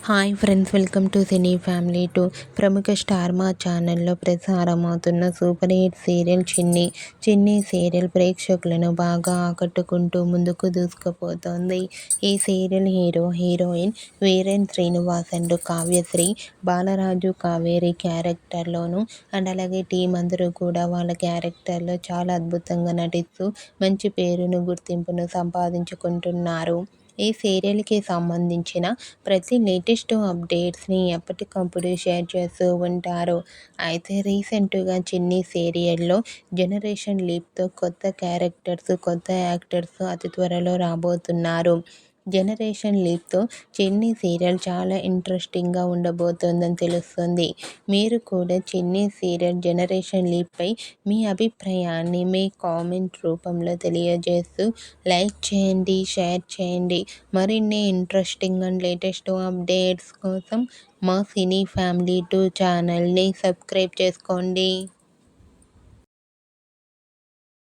Hi friends, welcome to cine family too. ప్రముఖ star Maa ఛానల్లో ప్రసారమవుతున్న super hit serial Chinni serial ప్రేక్షకులను బాగా ఆకట్టుకుంటూ ముందుకు దూసుకుపోతోంది. ఈ serial heroine Veeren Srinivas and Kavyasri, Balaraju, Kaveri క్యారెక్టర్లోను అండ్ అలాగే టీం అందరూ కూడా వాళ్ళ క్యారెక్టర్లో చాలా అద్భుతంగా నటిస్తూ మంచి పేరును, గుర్తింపును సంపాదించుకుంటున్నారు. ఈ సీరియల్కి సంబంధించిన ప్రతి లేటెస్ట్ అప్డేట్స్ని ఎప్పటికప్పుడు షేర్ చేస్తూ ఉంటారు. అయితే రీసెంట్గా చిన్ని సీరియల్లో జనరేషన్ లీప్తో కొత్త క్యారెక్టర్స్, కొత్త యాక్టర్స్ అతి త్వరలో రాబోతున్నారు. జనరేషన్ లీప్తో చిన్ని సీరియల్ చాలా ఇంట్రెస్టింగ్గా ఉండబోతోందని తెలుస్తుంది. మీరు కూడా చిన్ని సీరియల్ జనరేషన్ లీప్పై మీ అభిప్రాయాన్ని మీ కామెంట్ రూపంలో తెలియజేస్తూ లైక్ చేయండి, షేర్ చేయండి. మరిన్ని ఇంట్రెస్టింగ్ అండ్ లేటెస్ట్ అప్డేట్స్ కోసం మా సినీ ఫ్యామిలీ టూ ఛానల్ని సబ్స్క్రైబ్ చేసుకోండి.